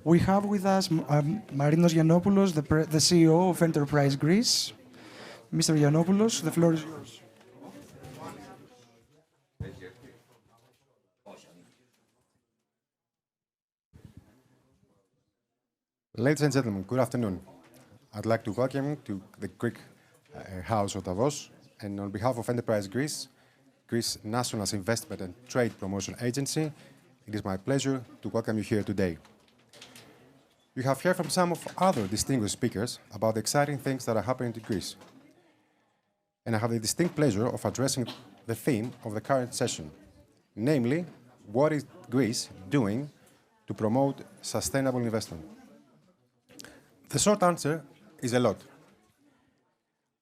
We have with us Marinos Giannopoulos, the CEO of Enterprise Greece. Mr. Giannopoulos, the floor is yours. Ladies and gentlemen, good afternoon. I'd like to welcome you to the Greek House of Davos, and on behalf of Enterprise Greece, Greece National Investment and Trade Promotion Agency, it is my pleasure to welcome you here today. You have heard from some of other distinguished speakers about the exciting things that are happening to Greece. And I have the distinct pleasure of addressing the theme of the current session, namely, what is Greece doing to promote sustainable investment? The short answer is a lot.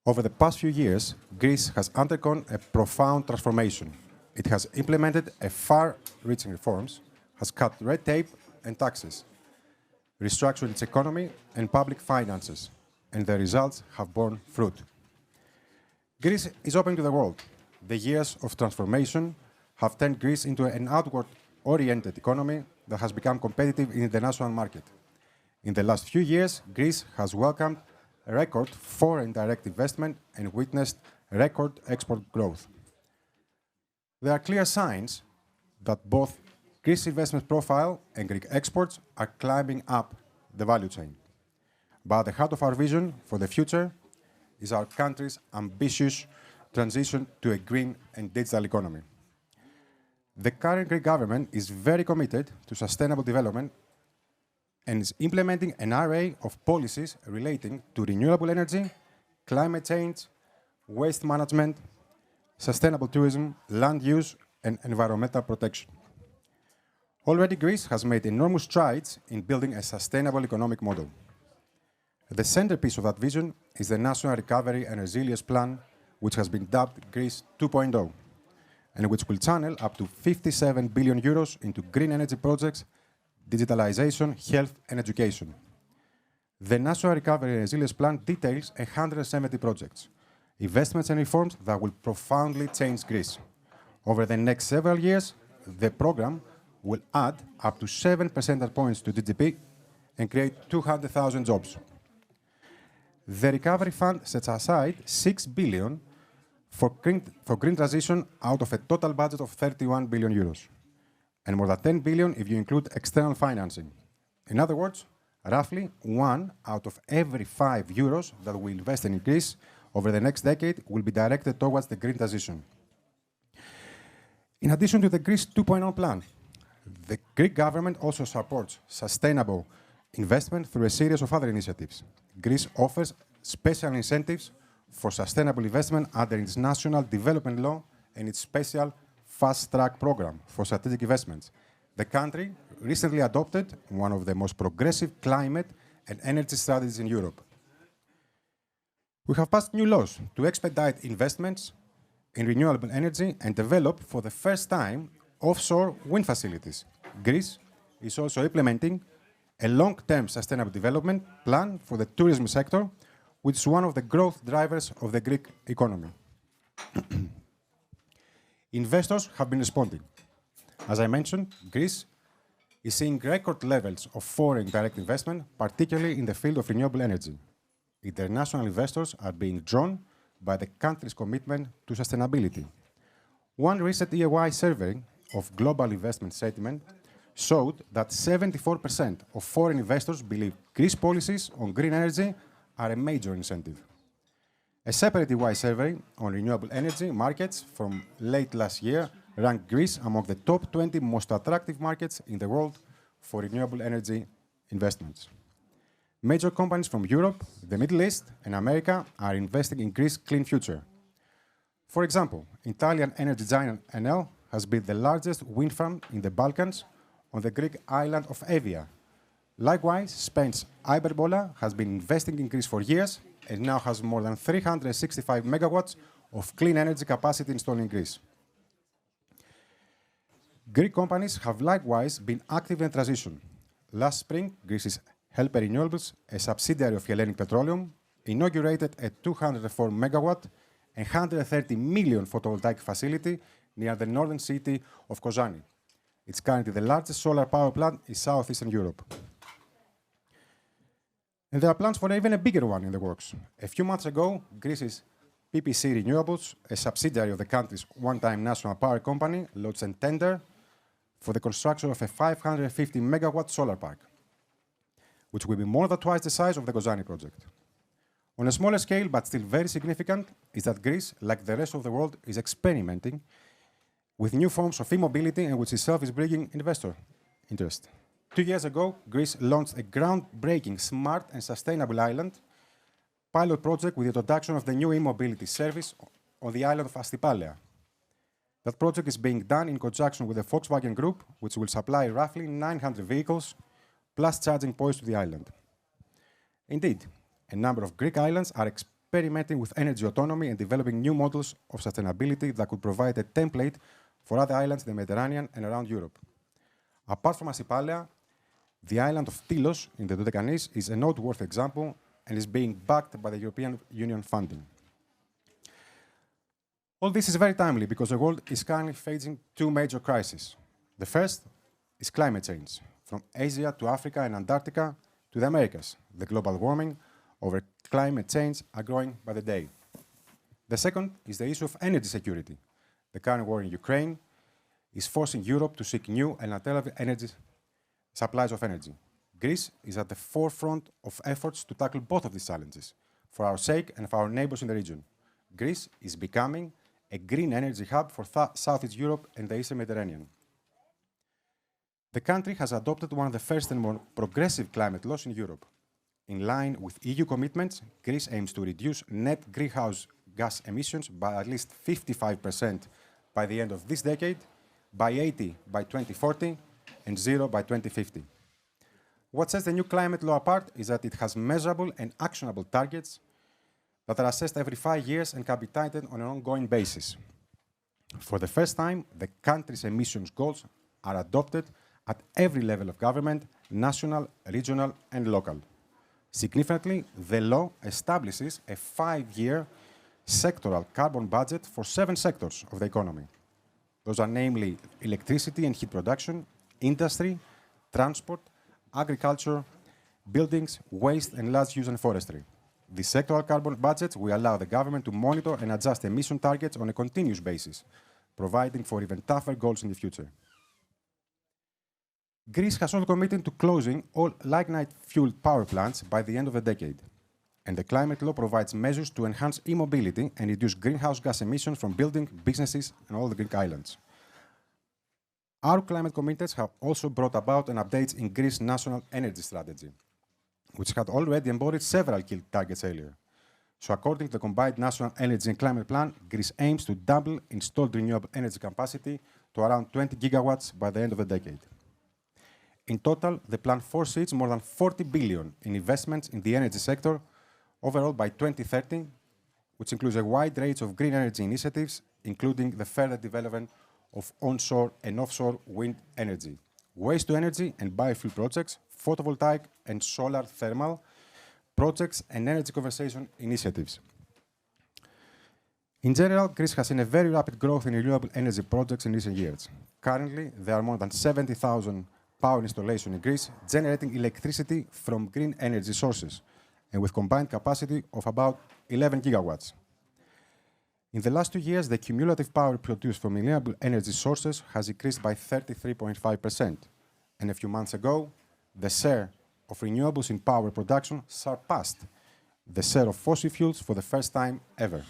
Over the past few years, Greece has undergone a profound transformation. It has implemented far-reaching reforms, has cut red tape and taxes, restructured its economy and public finances, and the results have borne fruit. Greece is open to the world. The years of transformation have turned Greece into an outward-oriented economy that has become competitive in the international market. In the last few years, Greece has welcomed record foreign direct investment and witnessed record export growth. There are clear signs that both Greece's investment profile and Greek exports are climbing up the value chain. But at the heart of our vision for the future is our country's ambitious transition to a green and digital economy. The current Greek government is very committed to sustainable development and is implementing an array of policies relating to renewable energy, climate change, waste management, sustainable tourism, land use, and environmental protection. Already, Greece has made enormous strides in building a sustainable economic model. The centerpiece of that vision is the National Recovery and Resilience Plan, which has been dubbed Greece 2.0, and which will channel up to 57 billion euros into green energy projects, digitalization, health, and education. The National Recovery and Resilience Plan details 170 projects, investments and reforms that will profoundly change Greece. Over the next several years, the program will add up to 7 percentage points to GDP and create 200,000 jobs. The Recovery Fund sets aside 6 billion for green transition out of a total budget of 31 billion euros. And more than 10 billion if you include external financing. In other words, roughly 1 out of every 5 euros that we invest in Greece over the next decade will be directed towards the green transition. In addition to the Greece 2.0 plan, the Greek government also supports sustainable investment through a series of other initiatives. Greece offers special incentives for sustainable investment under its national development law and its special fast-track program for strategic investments. The country recently adopted one of the most progressive climate and energy strategies in Europe. We have passed new laws to expedite investments in renewable energy and develop, for the first time, offshore wind facilities. Greece is also implementing a long-term sustainable development plan for the tourism sector, which is one of the growth drivers of the Greek economy. Investors have been responding. As I mentioned, Greece is seeing record levels of foreign direct investment, particularly in the field of renewable energy. International investors are being drawn by the country's commitment to sustainability. One recent EY survey of global investment sentiment showed that 74% of foreign investors believe Greece policies on green energy are a major incentive. A separate EY survey on renewable energy markets from late last year ranked Greece among the top 20 most attractive markets in the world for renewable energy investments. Major companies from Europe, the Middle East, and America are investing in Greece's clean future. For example, Italian energy giant Enel has built the largest wind farm in the Balkans on the Greek island of Evia. Likewise, Spain's Iberdrola has been investing in Greece for years and now has more than 365 megawatts of clean energy capacity installed in Greece. Greek companies have likewise been active in transition. Last spring, Greece's Helper Renewables, a subsidiary of Hellenic Petroleum, inaugurated a 204 megawatt and 130 million photovoltaic facility near the northern city of Kozani. It's currently the largest solar power plant in southeastern Europe. And there are plans for even a bigger one in the works. A few months ago, Greece's PPC Renewables, a subsidiary of the country's one-time national power company, launched a tender for the construction of a 550 megawatt solar park, which will be more than twice the size of the Kozani project. On a smaller scale, but still very significant, is that Greece, like the rest of the world, is experimenting with new forms of e-mobility and which itself is bringing investor interest. 2 years ago, Greece launched a groundbreaking smart and sustainable island pilot project with the introduction of the new e-mobility service on the island of Astipalea. That project is being done in conjunction with the Volkswagen Group, which will supply roughly 900 vehicles plus charging points to the island. Indeed, a number of Greek islands are experimenting with energy autonomy and developing new models of sustainability that could provide a template for other islands in the Mediterranean and around Europe. Apart from Astipalea, the island of Tilos in the Dodekanis is a noteworthy example and is being backed by the European Union funding. All this is very timely because the world is currently facing two major crises. The first is climate change, from Asia to Africa and Antarctica to the Americas. The global warming over climate change are growing by the day. The second is the issue of energy security. The current war in Ukraine is forcing Europe to seek new and alternative energy supplies of energy. Greece is at the forefront of efforts to tackle both of these challenges, for our sake and for our neighbors in the region. Greece is becoming a green energy hub for Southeast Europe and the Eastern Mediterranean. The country has adopted one of the first and more progressive climate laws in Europe. In line with EU commitments, Greece aims to reduce net greenhouse gas emissions by at least 55% by the end of this decade, by 80% by 2040, and 0% by 2050. What sets the new climate law apart is that it has measurable and actionable targets that are assessed every 5 years and can be tightened on an ongoing basis. For the first time, the country's emissions goals are adopted at every level of government, national, regional, and local. Significantly, the law establishes a 5-year sectoral carbon budget for 7 sectors of the economy. Those are namely electricity and heat production, industry, transport, agriculture, buildings, waste, and land use and forestry. The sectoral carbon budgets will allow the government to monitor and adjust emission targets on a continuous basis, providing for even tougher goals in the future. Greece has also committed to closing all lignite-fueled power plants by the end of the decade, and the climate law provides measures to enhance e-mobility and reduce greenhouse gas emissions from buildings, businesses, and all the Greek islands. Our climate commitments have also brought about an update in Greece's national energy strategy, which had already embodied several key targets earlier. So according to the combined national energy and climate plan, Greece aims to double installed renewable energy capacity to around 20 gigawatts by the end of the decade. In total, the plan foresees more than 40 billion in investments in the energy sector overall by 2030, which includes a wide range of green energy initiatives, including the further development of onshore and offshore wind energy, waste-to-energy and biofuel projects, photovoltaic and solar thermal projects, and energy conservation initiatives. In general, Greece has seen a very rapid growth in renewable energy projects in recent years. Currently, there are more than 70,000 power installations in Greece generating electricity from green energy sources, and with combined capacity of about 11 gigawatts. In the last 2 years, the cumulative power produced from renewable energy sources has increased by 33.5%, and a few months ago, the share of renewables in power production surpassed the share of fossil fuels for the first time ever.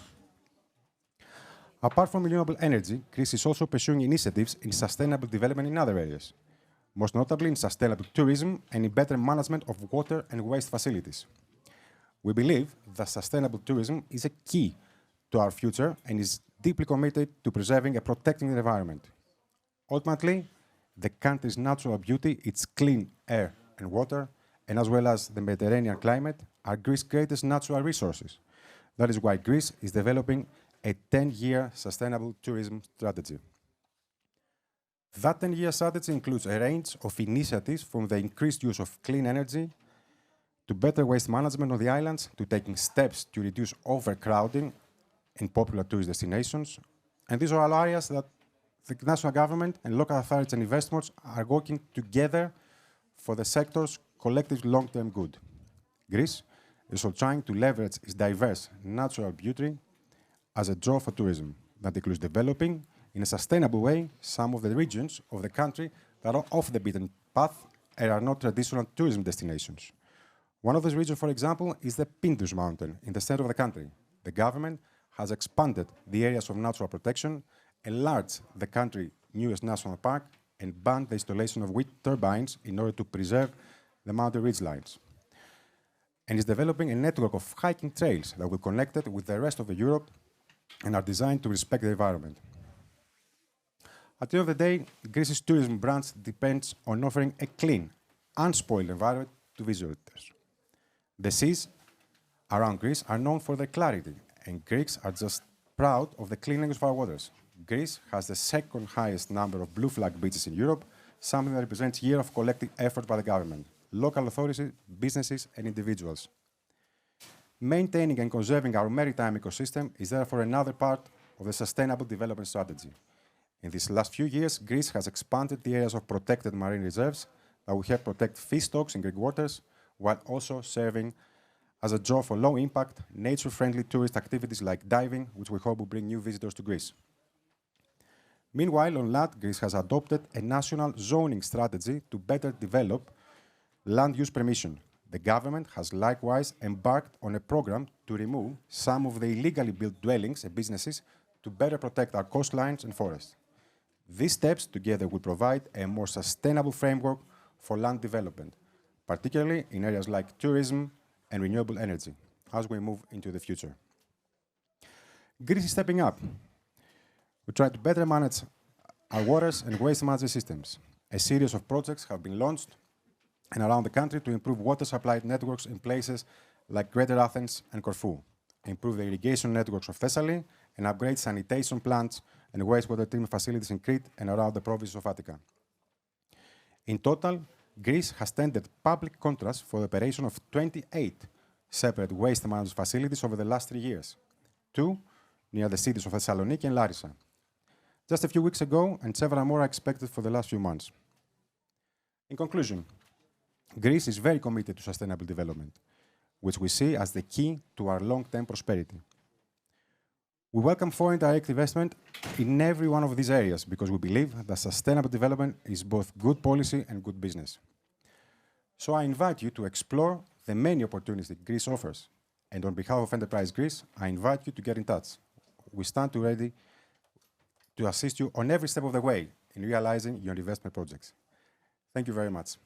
Apart from renewable energy, Greece is also pursuing initiatives in sustainable development in other areas, most notably in sustainable tourism and in better management of water and waste facilities. We believe that sustainable tourism is a key to our future and is deeply committed to preserving and protecting the environment. Ultimately, the country's natural beauty, its clean air and water, and as well as the Mediterranean climate, are Greece's greatest natural resources. That is why Greece is developing a 10-year sustainable tourism strategy. That 10-year strategy includes a range of initiatives from the increased use of clean energy to better waste management on the islands, to taking steps to reduce overcrowding in popular tourist destinations. And these are all areas that the national government and local authorities and investors are working together for the sector's collective long-term good. Greece is also trying to leverage its diverse natural beauty as a draw for tourism that includes developing in a sustainable way some of the regions of the country that are off the beaten path and are not traditional tourism destinations. One of those regions, for example, is the Pindus mountain in the center of the country. The government has expanded the areas of natural protection, enlarged the country's newest national park, and banned the installation of wind turbines in order to preserve the mountain ridgelines. And is developing a network of hiking trails that will connect it with the rest of Europe and are designed to respect the environment. At the end of the day, Greece's tourism brand depends on offering a clean, unspoiled environment to visitors. The seas around Greece are known for their clarity, and Greeks are just proud of the cleanliness of our waters. Greece has the second highest number of blue flag beaches in Europe, something that represents a year of collective effort by the government, local authorities, businesses, and individuals. Maintaining and conserving our maritime ecosystem is therefore another part of the sustainable development strategy. In these last few years, Greece has expanded the areas of protected marine reserves that will help protect fish stocks in Greek waters, while also serving as a draw for low-impact, nature-friendly tourist activities like diving, which we hope will bring new visitors to Greece. Meanwhile, on land, Greece has adopted a national zoning strategy to better develop land use permission. The government has likewise embarked on a program to remove some of the illegally built dwellings and businesses to better protect our coastlines and forests. These steps together will provide a more sustainable framework for land development, particularly in areas like tourism and renewable energy, as we move into the future. Greece is stepping up. We try to better manage our waters and waste management systems. A series of projects have been launched and around the country to improve water supply networks in places like Greater Athens and Corfu, improve the irrigation networks of Thessaly, and upgrade sanitation plants and wastewater treatment facilities in Crete and around the province of Attica. In total, Greece has tendered public contracts for the operation of 28 separate waste management facilities over the last 3 years, 2 near the cities of Thessaloniki and Larissa. Just a few weeks ago, and several more are expected for the last few months. In conclusion, Greece is very committed to sustainable development, which we see as the key to our long-term prosperity. We welcome foreign direct investment in every one of these areas because we believe that sustainable development is both good policy and good business. So I invite you to explore the many opportunities that Greece offers. And on behalf of Enterprise Greece, I invite you to get in touch. We stand ready to assist you on every step of the way in realizing your investment projects. Thank you very much.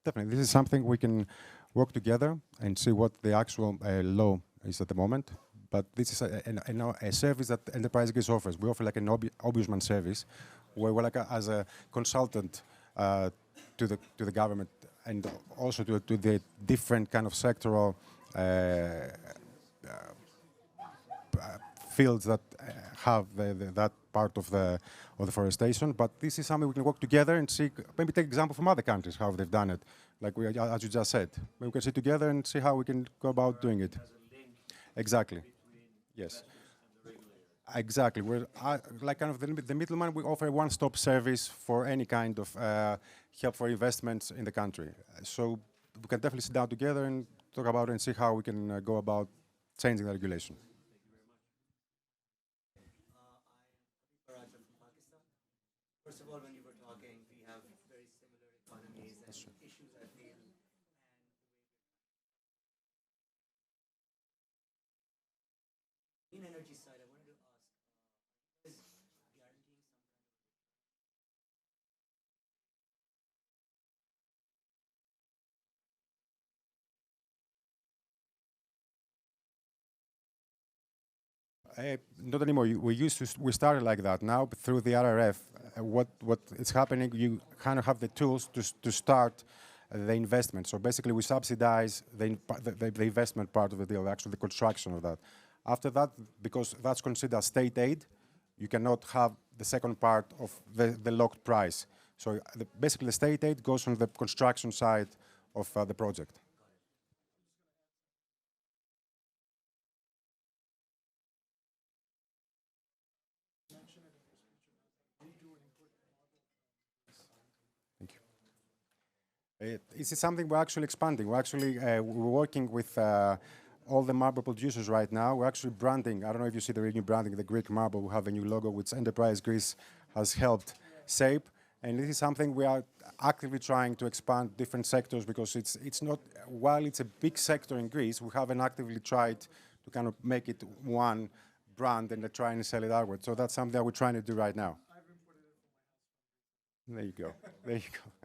Definitely, this is something we can work together and see what the actual law is at the moment. But this is a service that Enterprise Greece offers. We offer like an ombudsman service, where we're like as a consultant to the government and also to the different kind of sectoral fields that have that part of the forestation. But this is something we can work together and see. Maybe take example from other countries how they've done it, like as you just said. Maybe we can sit together and see how we can go about doing it. Exactly. Yes. Exactly. We're like kind of the middleman. We offer a one-stop service for any kind of help for investments in the country. So we can definitely sit down together and talk about it and see how we can go about changing the regulation. First of all, when you were talking, we have very similar economies and issues, I feel. And in energy side, I wanted to ask, is guaranteeing some kind of Not anymore. We started like that. Now through the RRF, what is happening? You kind of have the tools to start the investment. So basically, we subsidize the investment part of the deal, actually the construction of that. After that, because that's considered state aid, you cannot have the second part of the locked price. So basically, the state aid goes on the construction side of the project. Thank you. This is something we're actually expanding. We're working with all the marble producers right now. We're actually branding. I don't know if you see the new branding, the Greek marble. We have a new logo, which Enterprise Greece has helped shape. And this is something we are actively trying to expand different sectors because it's not, while it's a big sector in Greece, we haven't actively tried to kind of make it one brand and try and sell it outward. So that's something that we're trying to do right now. There you go. There you go.